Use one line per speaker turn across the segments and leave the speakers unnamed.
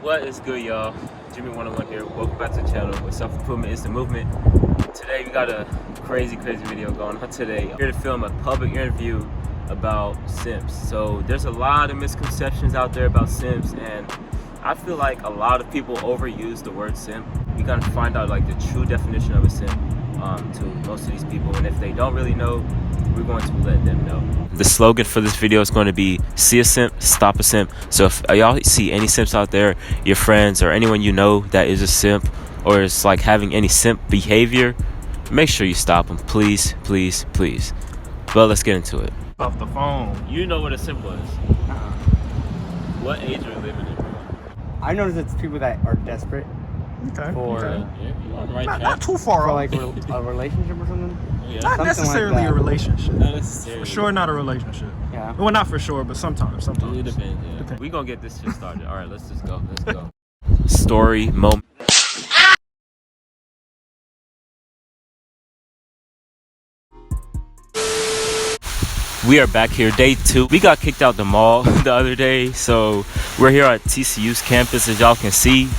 What is good, y'all? Jimmy 101 here. Welcome back to the channel where self-improvement is the movement. Today we got a crazy video going on today. I'm here to film a public interview about simps. So there's a lot of misconceptions out there about simps, and I feel like a lot of people overuse the word simp. We gotta find out like the true definition of a simp to most of these people, and if they don't really know, we're going to let them know. The slogan for this video is going to be see a simp, stop a simp. So if y'all see any simps out there, your friends or anyone you know that is a simp or is like having any simp behavior, make sure you stop them, please. But let's get into it.
Off the phone.
You know what a simp was. What age are we living in, bro?
I noticed it's people that are desperate for
not too far
for
off.
like a relationship or something.
Yeah.
Not
something
necessarily
like that.
a relationship.
Not necessarily.
For sure, not a relationship.
Yeah.
Well, not for sure, but sometimes.
It depends, yeah.
Depends.
We gonna get this shit started. All right, let's just go. Story moment. We are back here, day 2. We got kicked out the mall the other day, so we're here at TCU's campus. As y'all can see,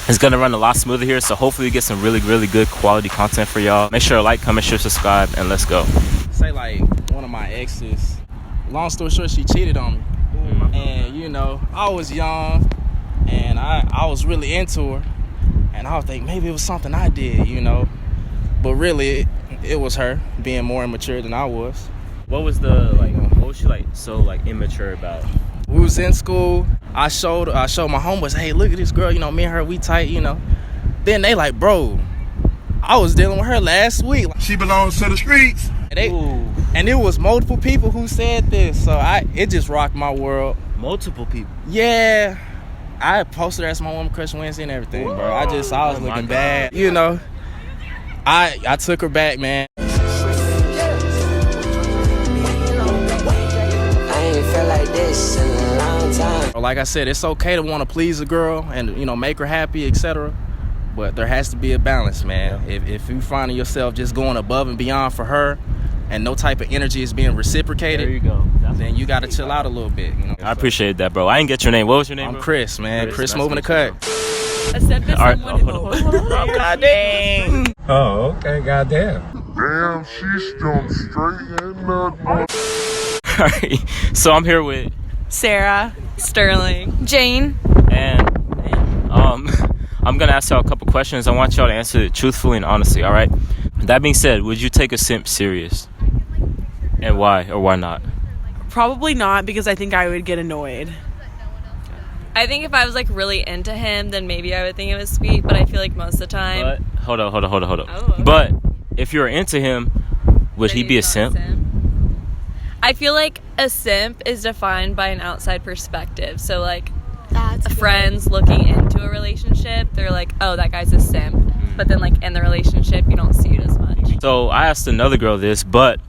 it's gonna run a lot smoother here, so hopefully we get some really good quality content for y'all. Make sure to like, comment, share, subscribe, and let's go.
Say like one of my exes, long story short, she cheated on me. And you know, I was young and I was really into her, and I would think maybe it was something I did, you know, but really it was her being more immature than I was.
What was what was she like so like immature about?
We was in school. I showed my homeboys, hey, look at this girl, you know, me and her, we tight, you know. Then they like, bro, I was dealing with her last week.
She belongs to the streets.
And it was multiple people who said this, so it just rocked my world.
Multiple people.
Yeah, I posted her as my woman crush Wednesday and everything, bro. I was looking bad, you know. I took her back, man. Like I said, it's okay to want to please a girl and, you know, make her happy, etc. But there has to be a balance, man. If you finding yourself just going above and beyond for her and no type of energy is being reciprocated,
There you go.
then you got to chill out a little bit, you know.
I appreciate that, bro. I didn't get your name. What was your name,
I'm
bro?
Chris, man. Chris
nice
moving the
to meet
cut.
A simp is
All right,
someone who...
God dang.
Oh, okay, goddamn.
Damn, she jumped straight in that.
Alright, so I'm here with
Sarah, Sterling, Jane,
and I'm gonna ask y'all a couple questions. I want y'all to answer it truthfully and honestly, alright? That being said, would you take a simp serious? And why or why not?
Probably not, because I think I would get annoyed.
I think if I was like really into him, then maybe I would think it was sweet, but I feel like most of the time...
But hold up.
Oh, okay.
But if you're into him, would he
then
be a
he's not
simp?
I feel like a simp is defined by an outside perspective. So like
That's
friends looking into a relationship, they're like, oh, that guy's a simp. But then like in the relationship, you don't see it as much.
So I asked another girl this, but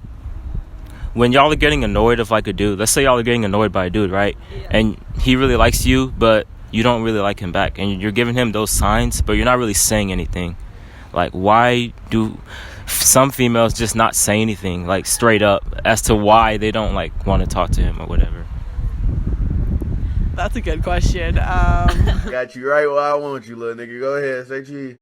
when y'all are getting annoyed of like a dude, let's say y'all are getting annoyed by a dude, right?
Yeah.
And he really likes you, but you don't really like him back, and you're giving him those signs, but you're not really saying anything. Like, why do some females just not say anything, like straight up, as to why they don't like want to talk to him or whatever?
That's a good question.
Got you right where I want you, little nigga. Go ahead, say cheese.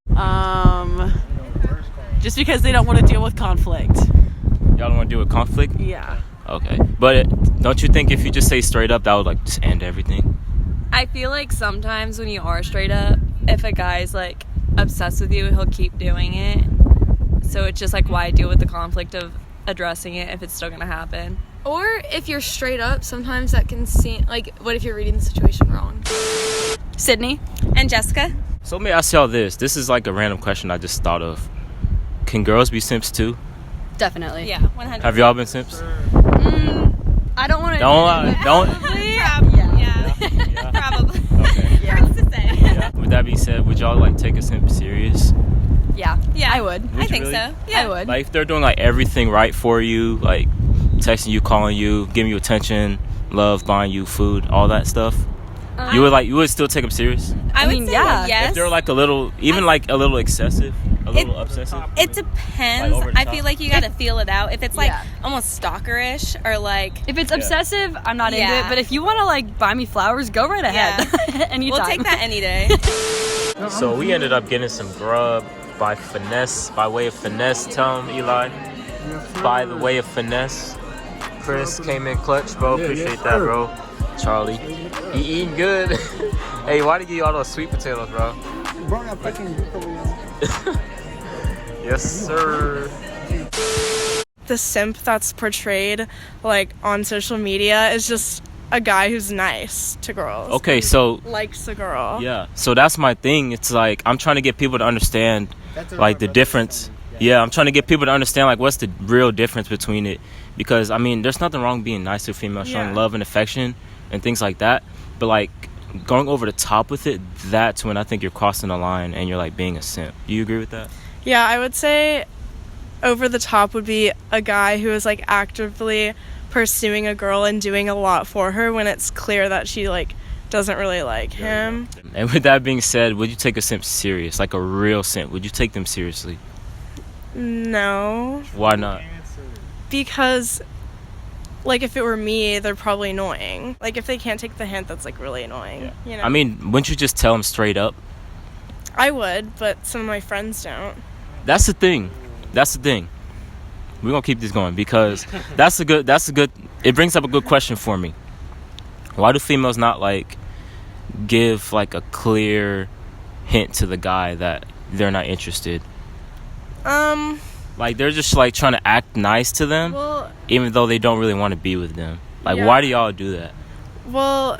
Just because they don't want to deal with conflict.
Y'all don't want to deal with conflict?
Yeah.
Okay. But don't you think if you just say straight up, that would like just end everything?
I feel like sometimes when you are straight up, if a guy's like obsessed with you, he'll keep doing it. So it's just like, why deal with the conflict of addressing it if it's still gonna happen?
Or if you're straight up, sometimes that can seem like, what if you're reading the situation wrong?
Sydney and Jessica.
So let me ask y'all this. This is like a random question I just thought of. Can girls be simps too?
Definitely.
Yeah, 100%.
Have y'all been simps?
I don't want to.
Don't.
Yeah. Probably.
Okay.
Hurts to say.
Yeah. With that being said, would y'all like take a simp serious?
Yeah.
Yeah,
I would.
I
you
think
really?
so. Yeah.
I would.
Like if they're doing like everything right for you, like texting you, calling you, giving you attention, love, buying you food, all that stuff, You would still take them serious?
I mean, yeah. Yes.
If they're like a little, even like a little excessive, a little obsessive.
It depends.
Like over the
I
top?
feel like you gotta feel it out. If it's like almost stalkerish or like
If it's obsessive, I'm not into it.
Yeah.
But if you want to like buy me flowers, go right ahead. Anytime.
we'll take that any day.
So we ended up getting some grub by way of finesse. Tell him, Eli. By the way of finesse. Chris came in clutch, bro. Appreciate that, bro. Charlie, he eating good. Hey, why did you give you all those sweet potatoes, bro? Yes, sir.
The simp that's portrayed like on social media is just a guy who's nice to girls.
Okay, so
Likes a girl.
yeah, so that's my thing. It's like I'm trying to get people to understand like the difference. Yeah, I'm trying to get people to understand like what's the real difference between it, because I mean there's nothing wrong being nice to a female, showing love and affection and things like that, but like going over the top with it, that's when I think you're crossing the line and you're like being a simp. Do you agree with that?
Yeah, I would say over the top would be a guy who is like actively pursuing a girl and doing a lot for her when it's clear that she like doesn't really like him.
And with that being said, would you take a simp serious, like a real simp? Would you take them seriously?
No.
Why not?
Because like if it were me, they're probably annoying. Like if they can't take the hint, that's like really annoying. You know?
I mean, wouldn't you just tell them straight up?
I would, but some of my friends don't.
That's the thing. We're gonna keep this going because that's a good it brings up a good question for me. Why do females not like give like a clear hint to the guy that they're not interested? Like they're just like trying to act nice to them, even though they don't really want to be with them. Like why do y'all do that?
Well,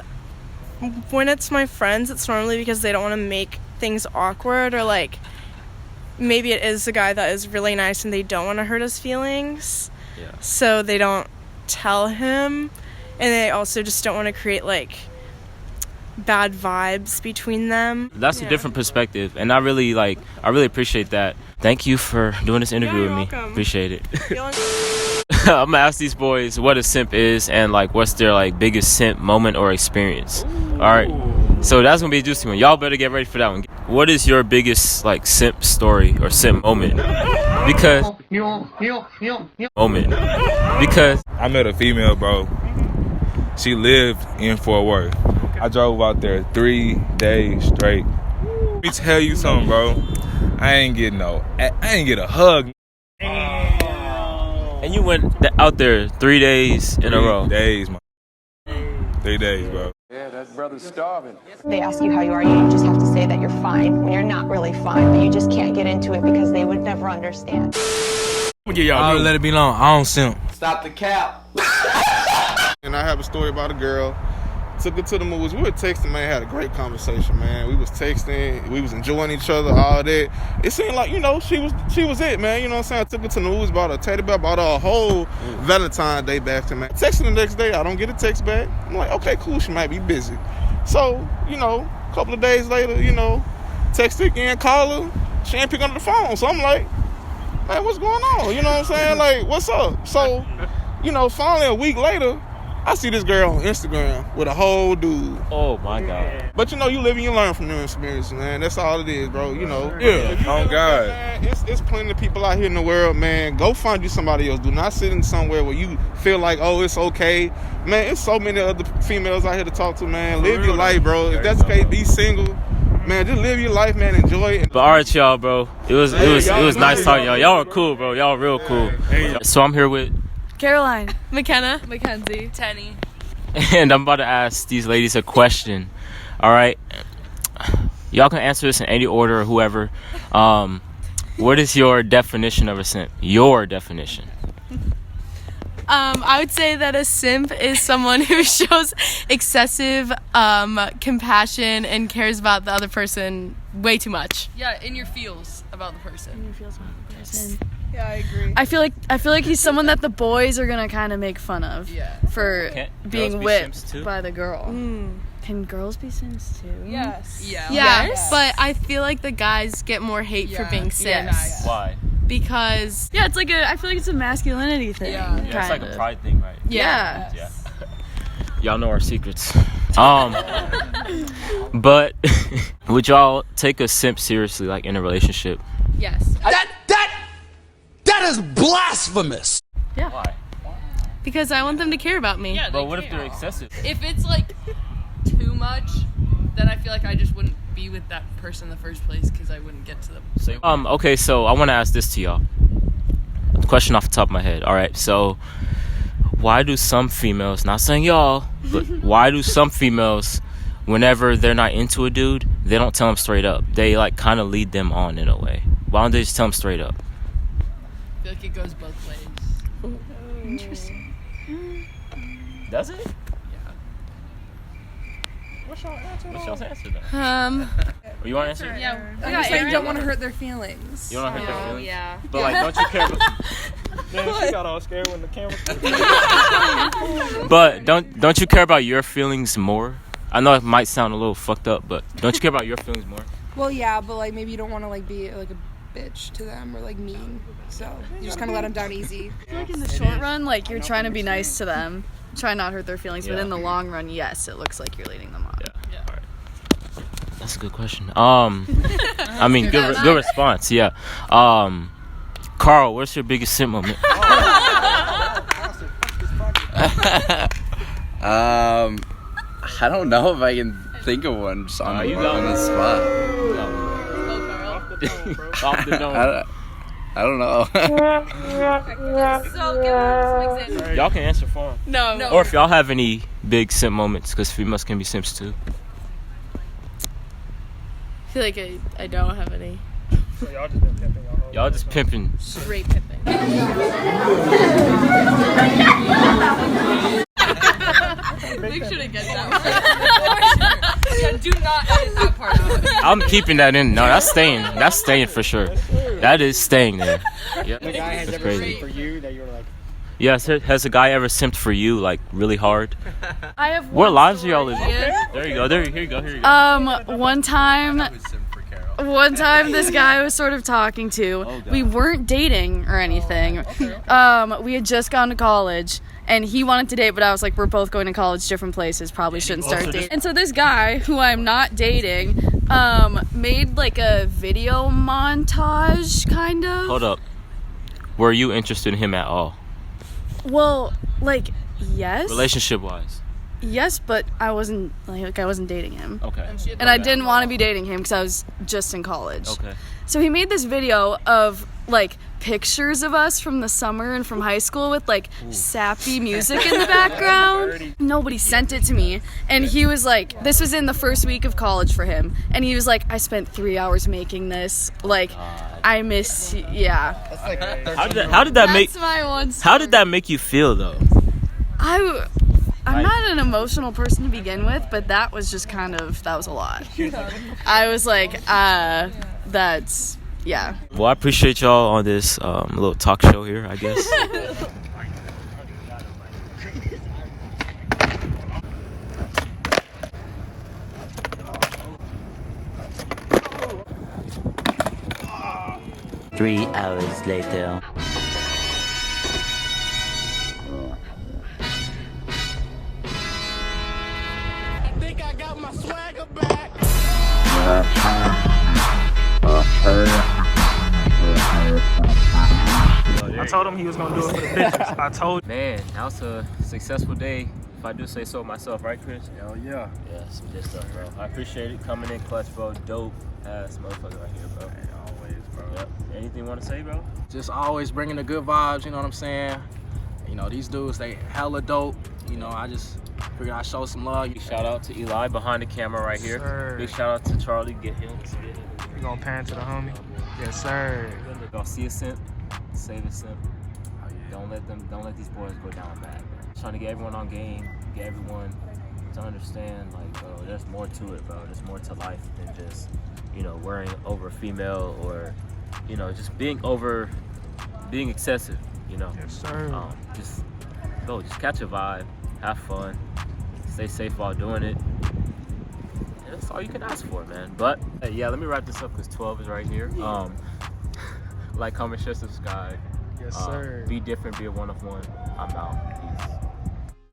when it's my friends, it's normally because they don't want to make things awkward, or like maybe it is the guy that is really nice and they don't want to hurt his feelings, so they don't tell him, and they also just don't want to create like bad vibes between them.
That's a different perspective, and I really appreciate that. Thank you for doing this interview with me.
Welcome.
Appreciate it. I'm gonna ask these boys what a simp is and like what's their like biggest simp moment or experience. All right, so that's gonna be a juicy one. Y'all better get ready for that one. What is your biggest like simp story or simp moment? Because
I met a female, bro. She lived in Fort Worth. I drove out there 3 days straight. Let me tell you something, bro. I ain't get a hug.
And you went out there 3 days in a row.
3 days, man. 3 days, bro.
Yeah, that brother's starving.
They ask you how you are, you just have to say that you're fine when you're not really fine, but you just can't get into it because they would never understand.
I'll let it be known. I don't simp.
Stop the cap.
And I have a story about a girl. Took her to the movies. We were texting, man. Had a great conversation, man. We was texting. We was enjoying each other, all that. It seemed like, you know, she was it, man. You know what I'm saying? I took her to the movies, bought her a teddy bear, bought her a whole Valentine's Day basket, man. Texting the next day. I don't get a text back. I'm like, okay, cool. She might be busy. So, you know, a couple of days later, you know, text her again, call her. She ain't pick up the phone. So I'm like, man, what's going on? You know what I'm saying? Like, what's up? So, you know, finally a week later, I see this girl on Instagram with a whole dude.
Oh my God.
But you know, you live and you learn from your experiences, man. That's all it is, bro. You know.
Yeah. Oh God.
Man, it's plenty of people out here in the world, man. Go find you somebody else. Do not sit in somewhere where you feel like, oh, it's okay. Man, it's so many other females out here to talk to, man. Live your life, bro. If that's the case, be single. Man, just live your life, man. Enjoy it.
But all right, y'all, bro. It was nice talking, y'all. Y'all are cool, bro. Y'all are real cool. So I'm here with
Caroline,
McKenna,
Mackenzie,
Tenny.
and I'm about to ask these ladies a question. All right, y'all can answer this in any order or whoever. What is your definition of a simp? Your definition.
I would say that a simp is someone who shows excessive compassion and cares about the other person way too much.
Yeah, in your feels about the person.
Yeah, I agree.
I feel like he's someone that the boys are gonna kind of make fun of for being whipped by the girl. Can girls be simps too?
Yes.
Yeah.
Yes. But I feel like the guys get more hate for being simps.
Why?
Because
I feel like it's a masculinity thing.
Yeah, it's like a pride thing, right?
Yeah.
Y'all know our secrets. But would y'all take a simp seriously, like in a relationship?
Yes.
That is blasphemous.
Yeah.
Why?
Because I want them to care about me.
Yeah,
But what if they're excessive?
If it's like too much, then I feel like I just wouldn't be with that person in the first place because I wouldn't get to them.
Okay, so I want to ask this to y'all. Question off the top of my head. All right, so why do some females, not saying y'all, but why do some females, whenever they're not into a dude, they don't tell them straight up? They like kind of lead them on in a way. Why don't they just tell them straight up?
I feel like it goes both ways.
Interesting.
Does it?
Yeah.
What's y'all's answer
then? You want to answer?
Yeah.
I just like don't want to hurt their feelings.
You don't want to hurt their feelings?
Yeah.
But like, don't you care about...
Man, she got all scared when the camera.
But don't you care about your feelings more? I know it might sound a little fucked up, but don't you care about your feelings more?
Well, yeah, but like maybe you don't want to like be like a bitch to them or like mean, so you just kind of let them down easy.
I feel like in the short run, like you're trying to be nice to them, try not hurt their feelings, but in the long run, yes, it looks like you're leading them on.
Yeah. All right. That's a good question. I mean, good response. Yeah. Carl, what's your biggest simp moment?
I don't know if I can think of one just on the spot.
Off the dome.
I don't know.
So give us some examples.
Y'all can answer for him.
No.
Or if y'all have any big simp moments, because females can be simps too.
I feel like I don't have any.
So y'all just been pimping y'all whole
Y'all just pimping.
Straight pimping.
Make sure to get that. Yeah, do not edit that part out.
I'm keeping that in. No, that's staying. That's staying for sure. That is staying there. Yep.
The guy has
That's
ever
crazy.
simped for you that you were like.
Yes, has a guy ever simped for you like really hard?
I have.
What
one
lives are
story.
y'all living? There you go. Here you go.
One time this guy I was sort of talking to, we weren't dating or anything. We had just gone to college and he wanted to date, but I was like, we're both going to college, different places, probably shouldn't start dating. And so this guy who I'm not dating made like a video montage kind of.
Hold up. Were you interested in him at all?
Well, like, yes.
Relationship wise?
Yes, but I wasn't dating him.
Okay.
And I didn't want to be dating him because I was just in college.
Okay.
So he made this video of like pictures of us from the summer and from high school with like sappy music in the background. Nobody sent it to me. And he was like, this was in the first week of college for him. And he was like, I spent 3 hours making this. Like, I miss, yeah.
How did that make?
That's my one story.
How did that make you feel though?
I'm not an emotional person to begin with, but that was just that was a lot. I was like, that's, yeah.
Well, I appreciate y'all on this little talk show here, I guess.
Three hours later.
I told him he was gonna do it for the bitches. I told.
Man, that was a successful day, if I do say so myself, right, Chris?
Hell yeah.
Yeah, some good stuff, bro. I appreciate it coming in clutch, bro. Dope ass motherfucker right here, bro.
Hey, always, bro.
Yep. Anything you want to say, bro?
Just always bringing the good vibes, you know what I'm saying? You know, these dudes, they hella dope. You know, I just figured I'd show some love.
Big shout out to Eli behind the camera right here.
Sir.
Big shout out to Charlie. Get him.
We gonna pan to the homie. Yes, sir.
Y'all see a simp, save a simp. Don't let these boys go down bad. Trying to get everyone on game, get everyone to understand, like, bro, there's more to it, bro. There's more to life than just, you know, worrying over a female or, you know, just being excessive, you know.
Yes, sir.
Just catch a vibe, have fun, stay safe while doing it. And that's all you can ask for, man. But hey, yeah, let me wrap this up because 12 is right here. Like, comment, share, subscribe.
Yes, sir.
Be different, be a one of one. I'm out.